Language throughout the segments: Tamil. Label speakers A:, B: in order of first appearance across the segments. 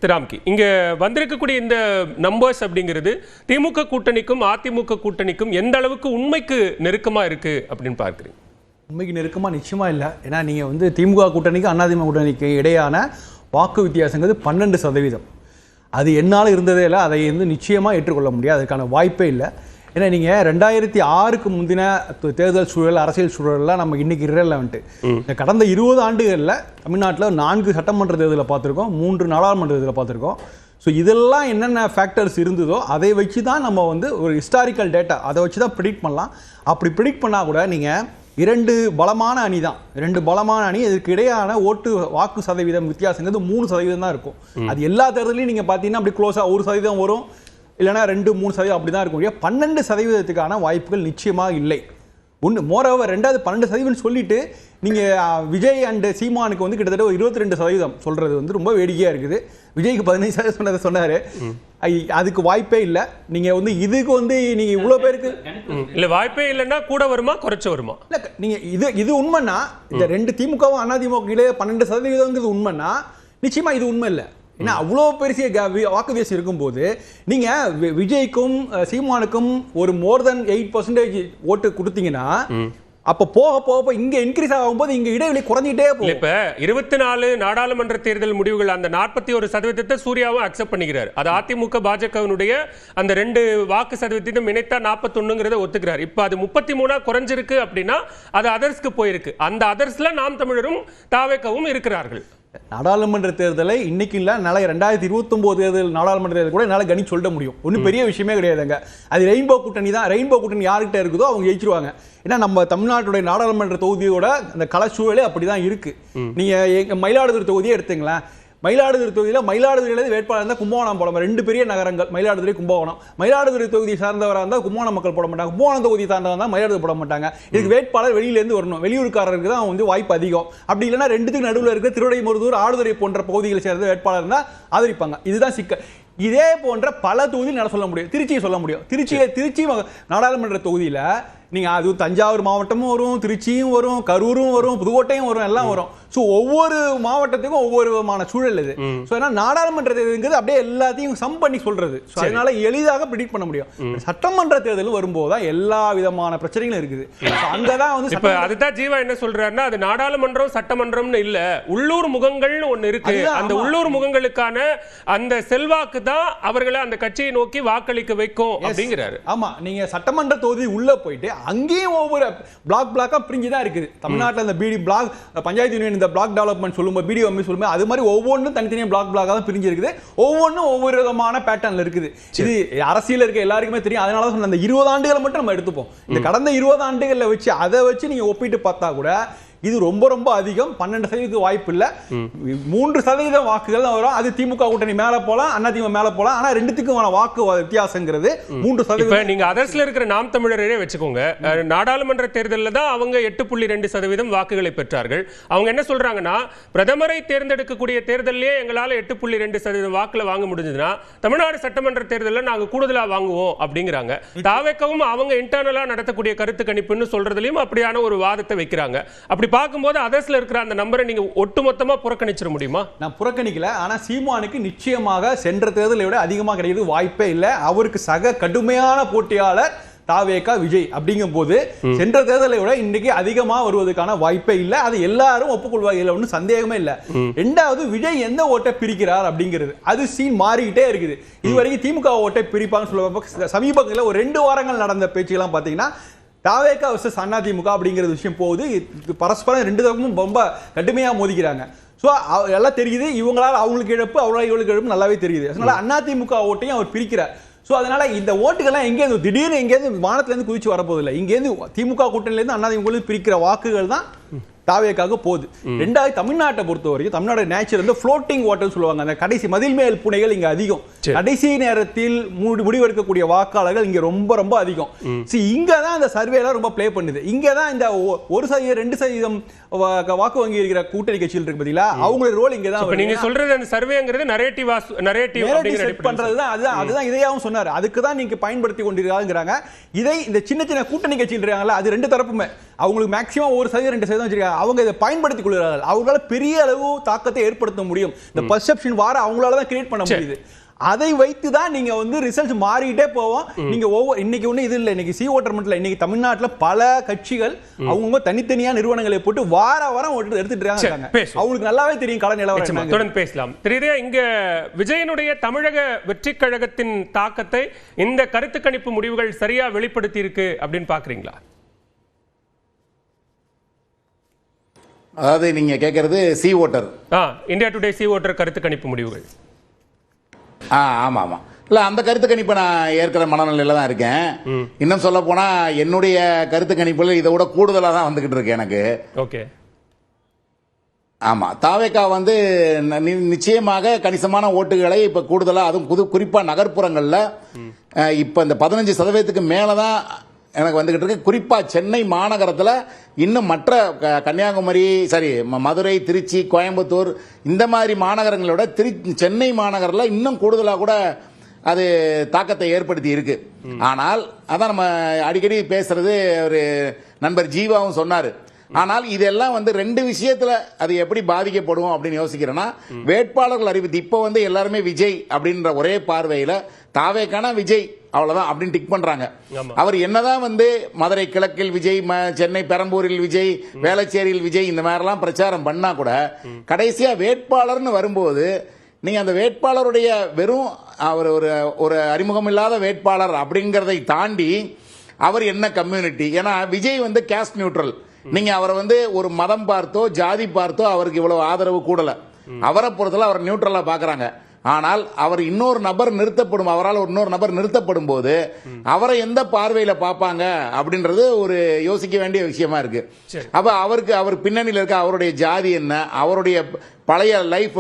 A: ராம்கி இங்க வந்திருக்கக்கூடிய இந்த நம்பர்ஸ் அப்படிங்கிறது திமுக கூட்டணிக்கும் அதிமுக கூட்டணிக்கும் எந்த அளவுக்கு உண்மைக்கு நெருக்கமா இருக்கு அப்படின்னு பார்க்குறீங்க?
B: உண்மைக்கு நெருக்கமா நிச்சயமா இல்லை. ஏன்னா நீங்க திமுக கூட்டணிக்கு அதிமுக கூட்டணிக்கு இடையான வாக்கு வித்தியாசங்கிறது 12%. அது என்னால் இருந்ததே இல்லை. அதை நிச்சயமா ஏற்றுக்கொள்ள முடியாது. அதுக்கான வாய்ப்பே இல்லை. ஏன்னா நீங்கள் 2006க்கு முந்தின தேர்தல் சூழல், அரசியல் சூழல்லாம் நம்ம இன்னைக்கு இரலவெண்ட். கடந்த 20 ஆண்டுகளில் தமிழ்நாட்டில் 4 சட்டமன்ற தேர்தலை பார்த்துருக்கோம், 3 நாடாளுமன்ற தேர்தலை பார்த்துருக்கோம். ஸோ இதெல்லாம் என்னென்ன ஃபேக்டர்ஸ் இருந்ததோ அதை வச்சு தான் நம்ம ஒரு ஹிஸ்டாரிக்கல் டேட்டா அதை வச்சு தான் ப்ரிடிக்ட் பண்ணலாம். அப்படி ப்ரிடிக்ட் பண்ணால் கூட நீங்கள் 2 பலமான அணி தான், 2 பலமான அணி, இதுக்கு இடையான வாக்கு சதவீதம் வித்தியாசங்கிறது 3% தான் இருக்கும். அது எல்லா தேர்தலையும் நீங்கள் பார்த்தீங்கன்னா அப்படி க்ளோஸாக 1% வரும், இல்லைனா 2-3% அப்படி தான் இருக்கும். 12%க்கான வாய்ப்புகள் நிச்சயமாக இல்லை. ஒன்று மோரோவர். ரெண்டாவது 12% சொல்லிட்டு நீங்கள் விஜய் அண்ட் சீமானுக்கு கிட்டத்தட்ட 22% சொல்கிறது ரொம்ப வேடிக்கையாக இருக்குது. விஜய்க்கு 15% சொன்னார். அதுக்கு வாய்ப்பே இல்லை. நீங்கள் இதுக்கு நீங்கள் இவ்வளோ பேருக்கு
A: இல்லை வாய்ப்பே இல்லைன்னா கூட வருமா குறைச்ச வருமா?
B: இல்லை நீங்கள் இது உண்மைன்னா இந்த 2 திமுகவும் அதிமுக இடையே 12% உண்மைன்னா நிச்சயமாக இது உண்மை இல்லை. ஏன்னா அவ்வளோ பெரிய வாக்கு வித்தியாசம் இருக்கும்போது நீங்கள் விஜய்க்கும் சீமானுக்கும் ஒரு மோர் தென் 8% ஓட்டு கொடுத்தீங்கன்னா அப்போ போக போக இங்கே இன்க்ரீஸ் ஆகும்போது இங்கே இடைவெளி குறைஞ்சிட்டே போகும்.
A: இப்போ 24 நாடாளுமன்ற தேர்தல் முடிவுகள் அந்த 41% சூர்யாவும் அக்செப்ட் பண்ணிக்கிறார். அது அதிமுக பாஜகவினுடைய அந்த 2 வாக்கு சதவீதம் இணைத்தா 41ங்கிறத ஒத்துக்கிறார். இப்போ அது 33 குறைஞ்சிருக்கு அப்படின்னா அது அதர்ஸ்க்கு போயிருக்கு. அந்த அதர்ஸ்ல நாம் தமிழரும் தாவேகவும் இருக்கிறார்கள்.
B: நாடாளுமன்ற தேர்தலை இன்னைக்கு இல்லை, நாளை 2029 தேர்தல் நாடாளுமன்ற தேர்தல் கூட என்னால் கணி சொல்ல முடியும். ஒன்றும் பெரிய விஷயமே கிடையாதுங்க. அது ரெயின்போ கூட்டணி தான். ரெயின்போ கூட்டணி யார்கிட்ட இருக்குதோ அவங்க ஜெயிச்சிருவாங்க. ஏன்னா நம்ம தமிழ்நாட்டுடைய நாடாளுமன்ற தொகுதியோட அந்த கள சூழலே அப்படிதான் இருக்கு. நீங்க மயிலாடுதுறை தொகுதியை எடுத்துங்களேன். மயிலாடுதுறை தொகுதியில் மயிலாடுதுறையில வேட்பாளர் இருந்தால் கும்பகோணம் போட 2 பெரிய நகரங்கள் மயிலாடுதுறை கும்பகோணம். மயிலாடுதுறை தொகுதியை சார்ந்தவராக இருந்தால் கும்பகோணம் மக்கள் போட மாட்டாங்க. கும்பகோணம் தொகுதியை சார்ந்தவராக இருந்தால் மயிலாடுதுறை போட மாட்டாங்க. இதுக்கு வேட்பாளர் வெளியிலேருந்து வரணும். வெளியூருக்காரருக்கு தான் வாய்ப்பு அதிகம். அப்படி இல்லைன்னா 2த்துக்கு நடுவில் இருக்க திருவிடைமருதூர், ஆடுதுறை போன்ற பகுதிகளை சேர்ந்த வேட்பாளர் இருந்தால் ஆதரிப்பாங்க. இதுதான் சிக்கல். இதே போன்ற பல தொகுதியில் நான் சொல்ல முடியும். திருச்சியை சொல்ல முடியும். திருச்சி நாடாளுமன்ற தொகுதியில் நீங்கள் அது தஞ்சாவூர் மாவட்டமும் வரும், திருச்சியும் வரும், கரூரும் வரும், புதுக்கோட்டையும் வரும், எல்லாம் வரும். ஸோ ஒவ்வொரு மாவட்டத்துக்கும் ஒவ்வொரு விதமான சூழல் இது. ஸோ ஏன்னா நாடாளுமன்ற தேர்தலுங்கிறது அப்படியே எல்லாத்தையும் சம் பண்ணி சொல்றது. ஸோ அதனால எளிதாக ப்ரிடிக்ட் பண்ண முடியும். சட்டமன்ற தேர்தல் வரும்போது தான் எல்லா விதமான பிரச்சனைகளும் இருக்குது. அங்கதான்
A: இப்ப அதுதான் ஜீவா என்ன சொல்றாருன்னா, அது நாடாளுமன்றம் சட்டமன்றம்னு இல்ல, உள்ளூர் முகங்கள்னு ஒண்ணு இருக்கு. அந்த உள்ளூர் முகங்களுக்கான அந்த செல்வாக்கு தான் அவர்களை அந்த கட்சியை நோக்கி வாக்களிக்க வைக்கும் அப்படிங்கிறாரு.
B: ஆமா, நீங்க சட்டமன்ற தொகுதி உள்ள போயிட்டு அங்கேயும் ஒவ்வொரு பிளாக்கா பிரிஞ்சு தான் இருக்குது. தமிழ்நாட்டில் அந்த பிடி பிளாக், பஞ்சாயத்து யூனியன் இந்த பிளாக் டெவலப்மெண்ட் சொல்லும்போது, பிடிஓ சொல்லும்போது அது மாதிரி ஒவ்வொன்றும் தனித்தனியாக பிளாக்காக தான் பிரிஞ்சு இருக்குது. ஒவ்வொன்றும் ஒவ்வொரு விதமான பேட்டர்ன்ல இருக்குது. இது அரசியல் இருக்க எல்லாருக்குமே தெரியும். அதனால தான் சொன்ன அந்த 20 ஆண்டுகளை மட்டும் நம்ம எடுத்துப்போம். இந்த கடந்த 20 ஆண்டுகளில் வச்சு அதை வச்சு நீங்க ஒப்பிட்டு பார்த்தா கூட இது ரொம்ப ரொம்ப அதிகம். 12% வாய்ப்பு இல்லை. 3% வாக்குகள் தான் வரும். அது திமுக கூட்டணி மேல போலாம், அதிமுக மேல போலாம். ஆனா 2த்துக்கும் வாக்கு வித்தியாசங்கிறது 3%.
A: நீங்க அதர்ஸ்ல இருக்கிற நாம் தமிழரே வச்சுக்கோங்க. நாடாளுமன்ற தேர்தலில் தான் அவங்க 8.2% வாக்குகளை பெற்றார்கள். அவங்க என்ன சொல்றாங்கன்னா, பிரதமரை தேர்ந்தெடுக்கக்கூடிய தேர்தலே எங்களால 8.2% வாக்குல வாங்க முடிஞ்சதுன்னா தமிழ்நாடு சட்டமன்ற தேர்தலில் நாங்க கூடுதலா வாங்குவோம் அப்படிங்கிறாங்க. தாவேக்கவும் அவங்க இன்டர்னலா நடத்தக்கூடிய கருத்து கணிப்புன்னு சொல்றதுலயும் அப்படியான ஒரு வாதத்தை வைக்கிறாங்க. அப்படி பார்க்கும்போது அதர்ஸ்ல இருக்கிற அந்த நம்பரை நீங்க ஒட்டுமொத்தமா புறக்கணிச்சிட முடியுமா? நான்
B: புறக்கணிக்கல. ஆனா சீமானுக்கு நிச்சயமாக சென்ற தேர்தலை விட அதிகமாக கிடைக்கிறது வாய்ப்பே இல்லை. அவருக்கு சக கடுமையான போட்டியாளர் தாவேகா விஜய். அப்படிங்கும் போது சென்ற தேர்தலை விட இன்னைக்கு அதிகமா வருவதற்கான வாய்ப்பே இல்லை. அது எல்லாரும் ஒப்புக்கொள்வாங்க, ஒன்றும் சந்தேகமே இல்லை. ரெண்டாவது, விஜய் எந்த ஓட்டை பிரிக்கிறார் அப்படிங்கிறது அது சீன் மாறிக்கிட்டே இருக்குது. இதுவரைக்கும் திமுக ஓட்டை பிரிப்பாங்கன்னு சொல்லுவாங்க. சமீபத்தில் ஒரு 2 வாரங்கள் நடந்த பேச்சுக்கெல்லாம் பார்த்தீங்கன்னா தாவேகா வர்சஸ் அதிமுக அப்படிங்கிற விஷயம் போகுது. பரஸ்பரம் 2 தரப்பும் ரொம்ப கடுமையாக மோதிக்கிறாங்க. ஸோ எல்லாம் தெரியுது. இவங்களால் அவங்களுக்கு இழப்பு, அவங்களால இவங்களுக்கு இழப்பு நல்லாவே தெரியுது. அதனால அதிமுக ஓட்டையும் அவர் பிரிக்கிறார். ஸோ அதனால இந்த ஓட்டுகள்லாம் எங்கேருந்து திடீர்னு எங்கேருந்து வானத்திலேருந்து குதிச்சு வரப்போதில்லை. இங்கேருந்து திமுக கூட்டணியிலேருந்து அதிமுக பிரிக்கிற வாக்குகள் தான் தாவேக்காக போகுது. ரெண்டாவது, தமிழ்நாட்டை பொறுத்த வரைக்கும் தமிழ்நாடு நேச்சர் வந்து ஃப்ளோட்டிங் வாட்டர்னு சொல்லுவாங்க. அந்த கடைசி மதில் மேல் புனைகள் இங்க அதிகம். கடைசி நேரத்தில் முடிவெடுக்கக்கூடிய வாக்காளர்கள் இங்க ரொம்ப ரொம்ப அதிகம். இங்க தான் இந்த சர்வேல ரொம்ப ப்ளே பண்ணுது. இங்க தான் இந்த 1%, 2% வாக்கு வங்கி இருக்கிற கூட்டணி கட்சிகள் இருக்கு பாத்தீங்களா, அவங்களோட ரோல் இங்க தான்.
A: நீங்க சொல்றது அந்த சர்வேங்கிறது நரேட்டிவ்
B: செட் பண்றது தான். அதுதான் இதையாவும் சொன்னாரு. அதுக்கு தான் நீங்க பயன்படுத்தி கொண்டிருக்காங்கிறாங்க. இதை இந்த சின்ன சின்ன கூட்டணி கட்சிகள் இருக்காங்கல்ல, அது 2 தரப்புமே அவங்களுக்கு மேக்ஸிமம் 1% 2% வச்சிருக்காங்க. அவங்க இதை பயன்படுத்திக் கொள்கிறார்கள். அவங்களால பெரிய அளவு தாக்கத்தை ஏற்படுத்த முடியும். இந்த பர்செப்ஷன் வார அவங்களால தான் கிரியேட் பண்ண முடியுது. அதை வைத்து தான் நீங்க வந்து ரிசல்ட் மாறிட்டே போவோம். நீங்க இன்னைக்கு ஒண்ணு இது இல்ல, இன்னைக்கு சி ஓட்டர் மட்டும் இல்ல, இன்னைக்கு தமிழ்நாட்டுல பல கட்சிகள் அவங்க தனித்தனியா நிறுவனங்களை போட்டு வாரம் எடுத்துட்டு இருக்காங்க. அவங்களுக்கு நல்லாவே தெரியும் கள நிலவரம்.
A: தொடர்ந்து பேசலாம். தெரியுதா, இங்க விஜயனுடைய தமிழக வெற்றி கழகத்தின் தாக்கத்தை இந்த கருத்து கணிப்பு முடிவுகள் சரியா வெளிப்படுத்தி இருக்கு அப்படின்னு பாக்குறீங்களா?
C: அதாவது நீங்க கேட்கறது C voter,
A: India today C voter கருத்து கணிப்பு முடிவுகள்.
C: ஆமா ஆமா இல்ல, அந்த கருத்து கணிப்பை நான் ஏற்கிற மனநிலையில தான் இருக்கேன். இன்னும் சொல்ல போனா என்னுடைய கருத்து கணிப்புல இதை விட கூடுதலா தான் வந்துகிட்டு இருக்கு எனக்கு.
A: ஓகே.
C: ஆமா, தாவேகா வந்து நிச்சயமாக கணிசமான ஓட்டுகளை இப்ப கூடுதலா, அதுவும் குறிப்பா நகர்ப்புறங்கள்ல இப்ப இந்த 15% மேலதான் எனக்கு வந்துகிட்டு இருக்கு. குறிப்பா சென்னை மாநகரத்துல இன்னும் மற்ற கன்னியாகுமரி, மதுரை, திருச்சி, கோயம்புத்தூர் இந்த மாதிரி மாநகரங்களோட சென்னை மாநகரில் இன்னும் கூடுதலாக கூட அது தாக்கத்தை ஏற்படுத்தி இருக்கு. ஆனால் அதான் நம்ம அடிக்கடி பேசுறது ஒரு நண்பர் ஜீவாவும் சொன்னாரு. ஆனால் இதெல்லாம் வந்து ரெண்டு விஷயத்துல அது எப்படி பாதிக்கப்படும் அப்படின்னு யோசிக்கிறேன்னா, வேட்பாளர்கள் அறிவித்து இப்ப வந்து எல்லாருமே விஜய் அப்படின்ற ஒரே பார்வையில தாவேக்கான விஜய் அவ்வளவுதான் அப்படின்னு டிக் பண்றாங்க. அவர் என்னதான் வந்து மதுரை கிழக்கில் விஜய், சென்னை பெரம்பூரில் விஜய், வேளச்சேரியில் விஜய் இந்த மாதிரிலாம் பிரச்சாரம் பண்ணா கூட கடைசியா வேட்பாளர்னு வரும்போது நீங்க அந்த வேட்பாளருடைய வெறும் அவர் ஒரு அறிமுகம் இல்லாத வேட்பாளர் அப்படிங்கறதை தாண்டி அவர் என்ன கம்யூனிட்டி, ஏன்னா விஜய் வந்து கேஸ்ட் நியூட்ரல். நீங்க அவரை வந்து ஒரு மதம் பார்த்தோ ஜாதி பார்த்தோ அவருக்கு இவ்வளவு ஆதரவு கூடல. அவரை பொறுத்தல அவர் நியூட்ரலா பாக்குறாங்க. ஆனால் அவர் இன்னொரு நபர் நிறுத்தப்படும், அவரால் இன்னொரு நபர் நிறுத்தப்படும் போது அவரை எந்த பார்வையில பார்ப்பாங்க அப்படின்றது ஒரு யோசிக்க வேண்டிய விஷயமா இருக்கு. அப்ப அவருக்கு அவர் பின்னணியில் இருக்க அவருடைய ஜாதி என்ன, அவருடைய பழைய லைஃப்,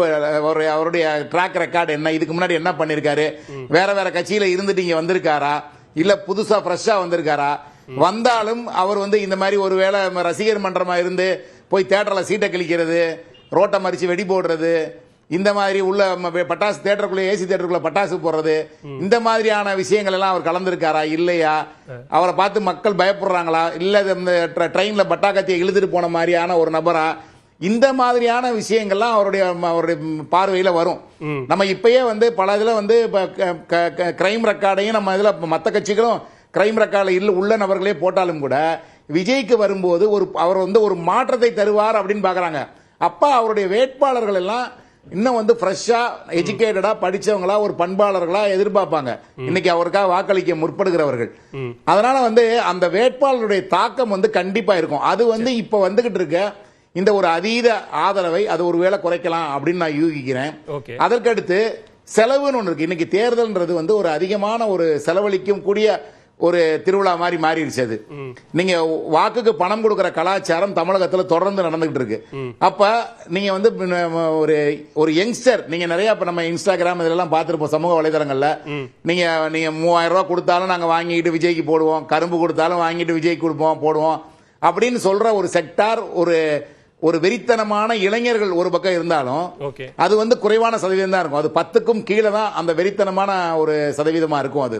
C: அவருடைய ட்ராக் ரெக்கார்டு என்ன, இதுக்கு முன்னாடி என்ன பண்ணிருக்காரு, வேற வேற கட்சியில இருந்துட்டு இங்க வந்திருக்காரா, இல்ல புதுசா ஃப்ரெஷ்ஷா வந்திருக்காரா, வந்தாலும் அவர் வந்து இந்த மாதிரி ஒருவேளை ரசிகர் மன்றமா இருந்து போய் தியேட்டர்ல சீட்டை கிழிக்கிறது, ரோட்டை மறிச்சு வெடி போடுறது, இந்த மாதிரி உள்ள பட்டாசு தியேட்டருக்குள்ள ஏசி தியேட்டருக்குள்ள பட்டாசு போடுறது, இந்த மாதிரியான விஷயங்கள் எல்லாம் அவர் கலந்துருக்காரா இல்லையா, அவரை பார்த்து மக்கள் பயப்படுறாங்களா, இல்ல இந்த ட்ரெயின்ல பட்டாக்கத்தியை இழுத்துட்டு போன மாதிரியான ஒரு நபரா, இந்த மாதிரியான விஷயங்கள்லாம் அவருடைய பார்வையில வரும். நம்ம இப்பயே வந்து பல இதுல வந்து கிரைம் ரெக்கார்டையும் நம்ம இதுல மற்ற கட்சிகளும் கிரைம் ரெக்கார்டில் உள்ள நபர்களே போட்டாலும் கூட விஜய்க்கு வரும்போது அவர் வந்து ஒரு மாற்றத்தை தருவார் அப்படின்னு பாக்குறாங்க. அப்ப அவருடைய வேட்பாளர்கள் எல்லாம் இன்னும் வந்து ஃப்ரெஷ்ஷா எஜுகேட்டடா படிச்சவங்களா ஒரு பண்பாளர்களா எதிர்பார்ப்பாங்க இன்னைக்கு அவருக்காக வாக்களிக்க முற்படுகிறவர்கள். அதனால வந்து அந்த வேட்பாளருடைய தாக்கம் வந்து கண்டிப்பா இருக்கும். அது வந்து இப்ப வந்துகிட்டு இருக்க இந்த ஒரு அதீத ஆதரவை அது ஒருவேளை குறைக்கலாம் அப்படின்னு நான் யூகிக்கிறேன். அதற்கடுத்து செலவுன்னு ஒன்று இருக்கு. இன்னைக்கு தேர்தல்ன்றது வந்து ஒரு அதிகமான ஒரு செலவழிக்கும் கூடிய ஒரு திருவிழா மாதிரி மாறிடுச்சு. அது நீங்க வாக்குக்கு பணம் கொடுக்கிற கலாச்சாரம் தமிழகத்துல தொடர்ந்து நடந்துகிட்டு இருக்கு. அப்ப நீங்க வந்து ஒரு யங்ஸ்டர், நீங்க நிறைய நம்ம இன்ஸ்டாகிராம் இதெல்லாம் பார்த்திருப்போம், சமூக வலைதளங்கள்ல நீங்க 3000 ரூபாய் கொடுத்தாலும் நாங்க வாங்கிட்டு விஜய்க்கு போடுவோம், கரும்பு கொடுத்தாலும் வாங்கிட்டு விஜய்க்கு கொடுப்போம் போடுவோம் அப்படின்னு சொல்ற ஒரு செக்டார், ஒரு வெறித்தனமான இளைஞர்கள் ஒரு பக்கம் இருந்தாலும் அது வந்து குறைவான சதவீதம் தான் இருக்கும். அது 10க்கும் கீழே தான் அந்த வெறித்தனமான ஒரு சதவீதமா இருக்கும். அது